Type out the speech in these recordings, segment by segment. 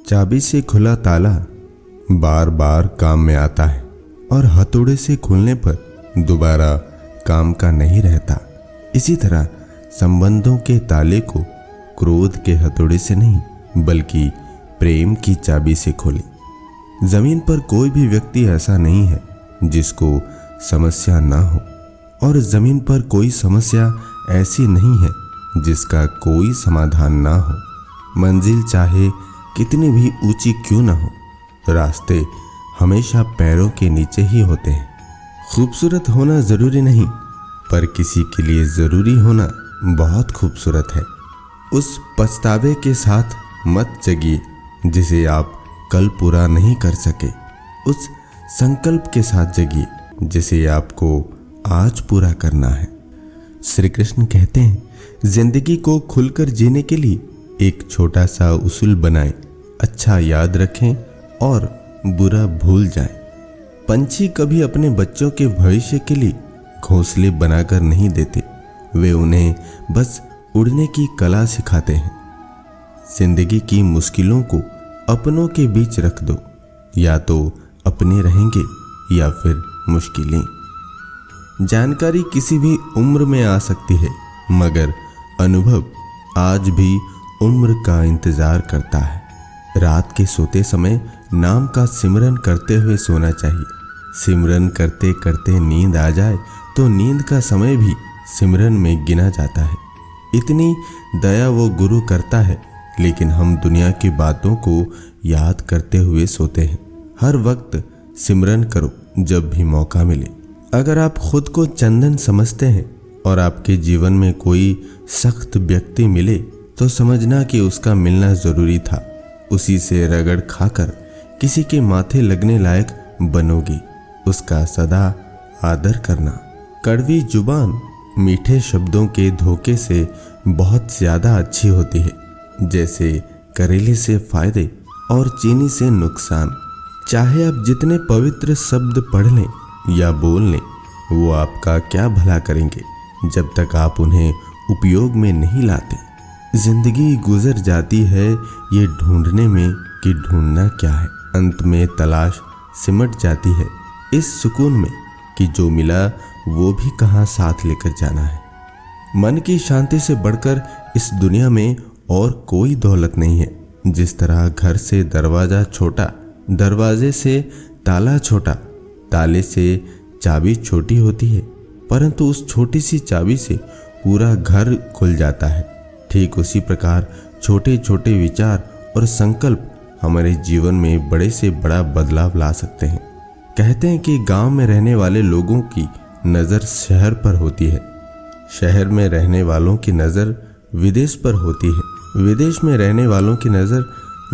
चाबी से खुला ताला बार बार काम में आता है और हथौड़े से खुलने पर दोबारा काम का नहीं रहता। इसी तरह संबंधों के ताले को क्रोध के हथौड़े से नहीं बल्कि प्रेम की चाबी से खोले। जमीन पर कोई भी व्यक्ति ऐसा नहीं है जिसको समस्या ना हो, और जमीन पर कोई समस्या ऐसी नहीं है जिसका कोई समाधान ना हो। मंजिल चाहे कितनी भी ऊंची क्यों ना हो, रास्ते हमेशा पैरों के नीचे ही होते हैं। खूबसूरत होना जरूरी नहीं, पर किसी के लिए जरूरी होना बहुत खूबसूरत है। उस पछतावे के साथ मत जगिए जिसे आप कल पूरा नहीं कर सके। उस संकल्प के साथ जगिए जिसे आपको आज पूरा करना है। श्री कृष्ण कहते हैं, जिंदगी को खुलकर जीने के लिए एक छोटा सा उसूल बनाएं, अच्छा याद रखें और बुरा भूल जाएं। पंछी कभी अपने बच्चों के भविष्य के लिए घोंसले बनाकर नहीं देते, वे उन्हें बस उड़ने की कला सिखाते हैं। जिंदगी की मुश्किलों को अपनों के बीच रख दो, या तो अपने रहेंगे या फिर मुश्किलें। जानकारी किसी भी उम्र में आ सकती है, मगर अनुभव आज भी उम्र का इंतजार करता है। रात के सोते समय नाम का सिमरन करते हुए सोना चाहिए। सिमरन करते करते नींद आ जाए तो नींद का समय भी सिमरन में गिना जाता है। इतनी दया वो गुरु करता है, लेकिन हम दुनिया की बातों को याद करते हुए सोते हैं। हर वक्त सिमरन करो जब भी मौका मिले। अगर आप खुद को चंदन समझते हैं और आपके जीवन में कोई सख्त व्यक्ति मिले तो समझना कि उसका मिलना जरूरी था। उसी से रगड़ खाकर किसी के माथे लगने लायक बनोगी। उसका सदा आदर करना। कड़वी जुबान मीठे शब्दों के धोखे से बहुत ज्यादा अच्छी होती है, जैसे करेले से फायदे और चीनी से नुकसान। चाहे आप जितने पवित्र शब्द पढ़ लें या बोल लें, वो आपका क्या भला करेंगे जब तक आप उन्हें उपयोग में नहीं लाते। जिंदगी गुजर जाती है ये ढूंढने में कि ढूंढना क्या है। अंत में तलाश सिमट जाती है इस सुकून में कि जो मिला वो भी कहाँ साथ लेकर जाना है। मन की शांति से बढ़कर इस दुनिया में और कोई दौलत नहीं है। जिस तरह घर से दरवाजा छोटा, दरवाजे से ताला छोटा, ताले से चाबी छोटी होती है, परंतु उस छोटी सी चाबी से पूरा घर खुल जाता है। ठीक उसी प्रकार छोटे छोटे विचार और संकल्प हमारे जीवन में बड़े से बड़ा बदलाव ला सकते हैं। कहते हैं कि गांव में रहने वाले लोगों की नज़र शहर पर होती है, शहर में रहने वालों की नज़र विदेश पर होती है, विदेश में रहने वालों की नज़र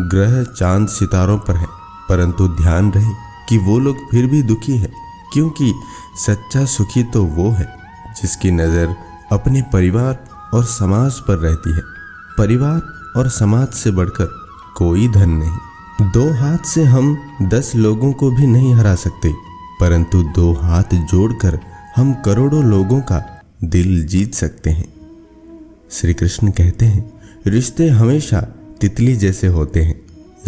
ग्रह चांद सितारों पर है। परंतु ध्यान रहे कि वो लोग फिर भी दुखी है, क्योंकि सच्चा सुखी तो वो है जिसकी नज़र अपने परिवार और समाज पर रहती है। परिवार और समाज से बढ़कर कोई धन नहीं। 2 हाथ से हम 10 लोगों को भी नहीं हरा सकते, परंतु 2 हाथ जोड़कर हम करोड़ों लोगों का दिल जीत सकते हैं। श्री कृष्ण कहते हैं, रिश्ते हमेशा तितली जैसे होते हैं।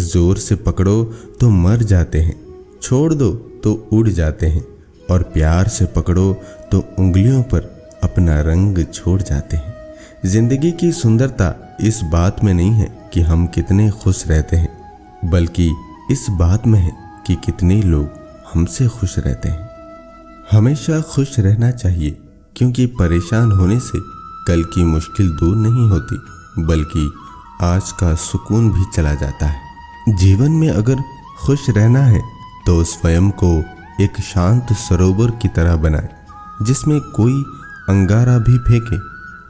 जोर से पकड़ो तो मर जाते हैं, छोड़ दो तो उड़ जाते हैं, और प्यार से पकड़ो तो उंगलियों पर अपना रंग छोड़ जाते हैं। जिंदगी की सुंदरता इस बात में नहीं है कि हम कितने खुश रहते हैं, बल्कि इस बात में है कि कितने लोग हमसे खुश रहते हैं। हमेशा खुश रहना चाहिए, क्योंकि परेशान होने से कल की मुश्किल दूर नहीं होती, बल्कि आज का सुकून भी चला जाता है। जीवन में अगर खुश रहना है तो स्वयं को एक शांत सरोवर की तरह बनाए, जिसमें कोई अंगारा भी फेंके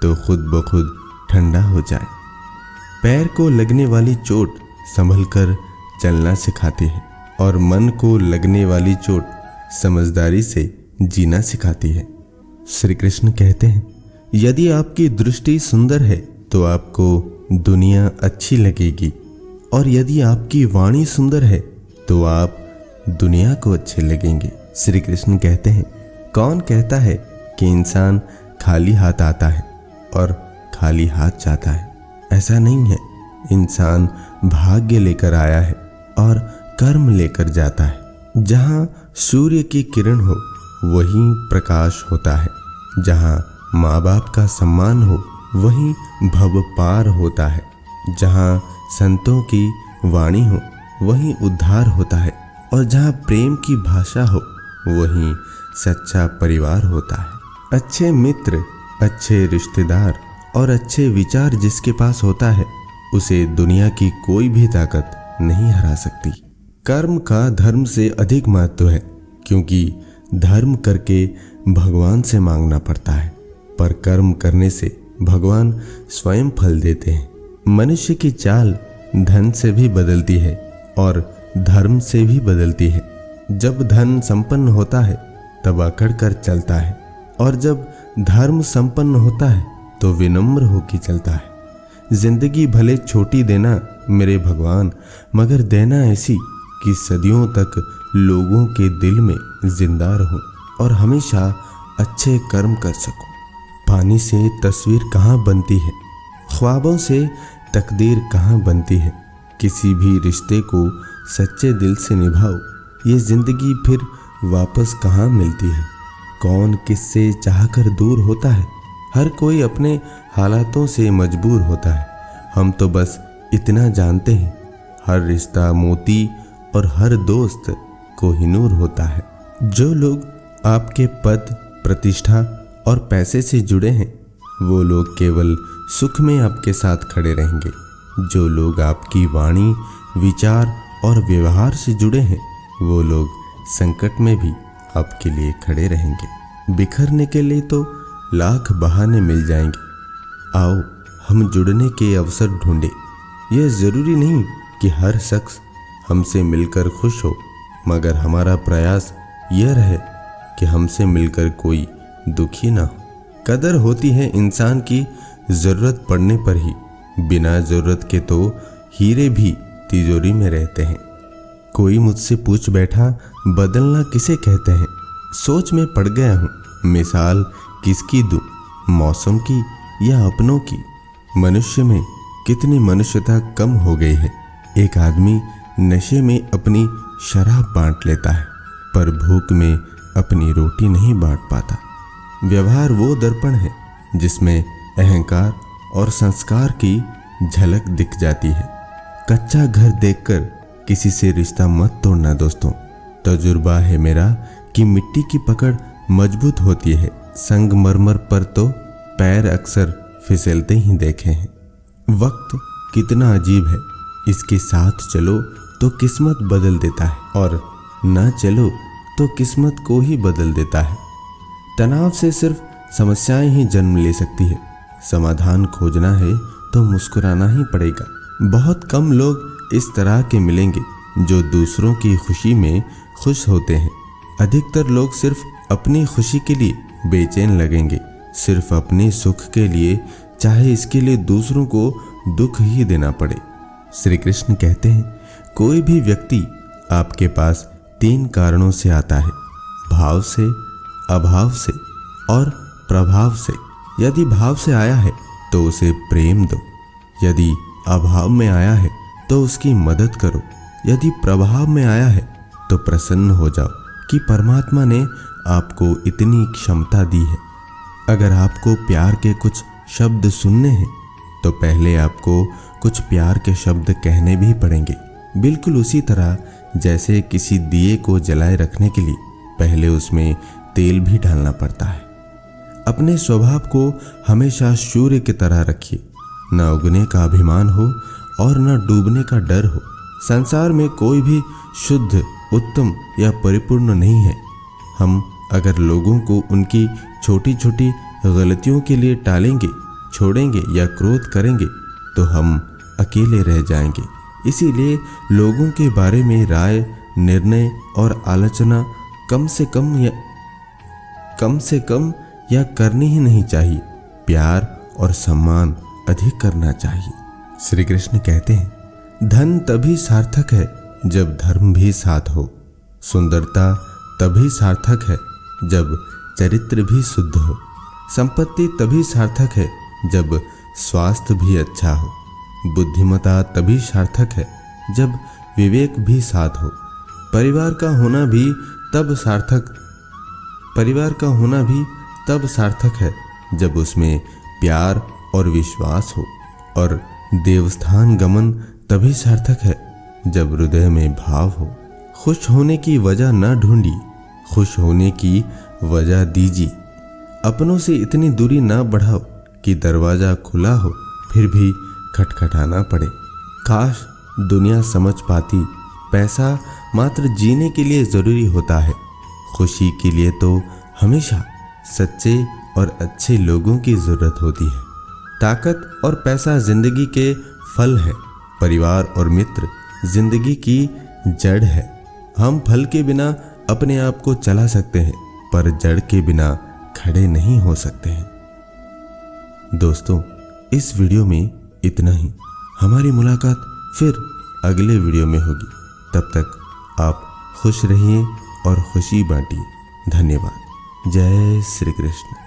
तो खुद ब खुद ठंडा हो जाए। पैर को लगने वाली चोट संभल कर चलना सिखाती है, और मन को लगने वाली चोट समझदारी से जीना सिखाती है। श्री कृष्ण कहते हैं, यदि आपकी दृष्टि सुंदर है तो आपको दुनिया अच्छी लगेगी, और यदि आपकी वाणी सुंदर है तो आप दुनिया को अच्छे लगेंगे। श्री कृष्ण कहते हैं, कौन कहता है कि इंसान खाली हाथ आता है और खाली हाथ जाता है? ऐसा नहीं है। इंसान भाग्य लेकर आया है और कर्म लेकर जाता है। जहाँ सूर्य की किरण हो वहीं प्रकाश होता है, जहाँ माँ बाप का सम्मान हो वहीं भव पार होता है, जहाँ संतों की वाणी हो वहीं उद्धार होता है, और जहाँ प्रेम की भाषा हो वहीं सच्चा परिवार होता है। अच्छे मित्र, अच्छे रिश्तेदार और अच्छे विचार जिसके पास होता है उसे दुनिया की कोई भी ताकत नहीं हरा सकती। कर्म का धर्म से अधिक महत्व है, क्योंकि धर्म करके भगवान से मांगना पड़ता है, पर कर्म करने से भगवान स्वयं फल देते हैं। मनुष्य की चाल धन से भी बदलती है और धर्म से भी बदलती है। जब धन संपन्न होता है तब अकड़ कर चलता है, और जब धर्म संपन्न होता है तो विनम्र होकर चलता है। जिंदगी भले छोटी देना मेरे भगवान, मगर देना ऐसी कि सदियों तक लोगों के दिल में जिंदा रहूं और हमेशा अच्छे कर्म कर सकूं। पानी से तस्वीर कहाँ बनती है, ख्वाबों से तकदीर कहाँ बनती है। किसी भी रिश्ते को सच्चे दिल से निभाओ, ये जिंदगी फिर वापस कहाँ मिलती है। कौन किससे चाहकर दूर होता है, हर कोई अपने हालातों से मजबूर होता है। हम तो बस इतना जानते हैं, हर रिश्ता मोती और हर दोस्त कोहिनूर होता है। जो लोग आपके पद, प्रतिष्ठा और पैसे से जुड़े हैं वो लोग केवल सुख में आपके साथ खड़े रहेंगे। जो लोग आपकी वाणी, विचार और व्यवहार से जुड़े हैं वो लोग संकट में भी आपके लिए खड़े रहेंगे। बिखरने के लिए तो लाख बहाने मिल जाएंगे। आओ हम जुड़ने के अवसर ढूंढे। यह जरूरी नहीं कि हर शख्स हमसे मिलकर खुश हो, मगर हमारा प्रयास यह रहे कि हमसे मिलकर कोई दुखी ना हो। कदर होती है इंसान की जरूरत पड़ने पर ही, बिना जरूरत के तो हीरे भी तिजोरी में रहते हैं। कोई मुझसे पूछ बैठा बदलना किसे कहते हैं, सोच में पड़ गया हूँ मिसाल किसकी दूं, मौसम की या अपनों की। मनुष्य में कितनी मनुष्यता कम हो गई है। एक आदमी नशे में अपनी शराब बांट लेता है, पर भूख में अपनी रोटी नहीं बांट पाता। व्यवहार वो दर्पण है जिसमें अहंकार और संस्कार की झलक दिख जाती है। कच्चा घर देखकर किसी से रिश्ता मत तोड़ना दोस्तों। तजुर्बा है मेरा कि मिट्टी की पकड़ मजबूत होती है, संगमरमर पर तो पैर अक्सर फिसलते ही देखे हैं। वक्त कितना अजीब है, इसके साथ चलो तो किस्मत बदल देता है और ना चलो तो किस्मत को ही बदल देता है। तनाव से सिर्फ समस्याएं ही जन्म ले सकती है। समाधान खोजना है तो मुस्कुराना ही पड़ेगा। बहुत कम लोग इस तरह के मिलेंगे जो दूसरों की खुशी में खुश होते हैं। अधिकतर लोग सिर्फ अपनी खुशी के लिए बेचैन लगेंगे, सिर्फ अपने सुख के लिए, चाहे इसके लिए दूसरों को दुख ही देना पड़े। श्री कृष्ण कहते हैं, कोई भी व्यक्ति आपके पास 3 कारणों से आता है, भाव से, अभाव से और प्रभाव से। यदि भाव से आया है तो उसे प्रेम दो, यदि अभाव में आया है तो उसकी मदद करो, यदि प्रभाव में आया है तो प्रसन्न हो जाओ कि परमात्मा ने आपको इतनी क्षमता दी है। अगर आपको प्यार के कुछ शब्द सुनने हैं तो पहले आपको कुछ प्यार के शब्द कहने भी पड़ेंगे। बिल्कुल उसी तरह जैसे किसी दिए को जलाए रखने के लिए पहले उसमें तेल भी डालना पड़ता है। अपने स्वभाव को हमेशा सूर्य की तरह रखिए, न उगने का अभिमान हो और न डूबने का डर हो। संसार में कोई भी शुद्ध, उत्तम या परिपूर्ण नहीं है। हम अगर लोगों को उनकी छोटी छोटी गलतियों के लिए टालेंगे, छोड़ेंगे या क्रोध करेंगे तो हम अकेले रह जाएंगे। इसीलिए लोगों के बारे में राय, निर्णय और आलोचना कम से कम या करनी ही नहीं चाहिए। प्यार और सम्मान अधिक करना चाहिए। श्री कृष्ण कहते हैं, धन तभी सार्थक है जब धर्म भी साथ हो। सुंदरता तभी सार्थक है जब चरित्र भी शुद्ध हो। संपत्ति तभी सार्थक है जब स्वास्थ्य भी अच्छा हो। बुद्धिमता तभी सार्थक है जब विवेक भी साथ हो। परिवार का होना भी तब सार्थक है जब उसमें प्यार और विश्वास हो। और देवस्थान गमन तभी सार्थक है जब हृदय में भाव हो। खुश होने की वजह न ढूंढी, खुश होने की वजह दीजिए। अपनों से इतनी दूरी न बढ़ाओ कि दरवाजा खुला हो फिर भी खटखटाना पड़े। काश दुनिया समझ पाती, पैसा मात्र जीने के लिए जरूरी होता है, खुशी के लिए तो हमेशा सच्चे और अच्छे लोगों की जरूरत होती है। ताकत और पैसा जिंदगी के फल है, परिवार और मित्र जिंदगी की जड़ है। हम फल के बिना अपने आप को चला सकते हैं, पर जड़ के बिना खड़े नहीं हो सकते हैं। दोस्तों, इस वीडियो में इतना ही। हमारी मुलाकात फिर अगले वीडियो में होगी। तब तक आप खुश रहिए और खुशी बांटिए। धन्यवाद। जय श्री कृष्ण।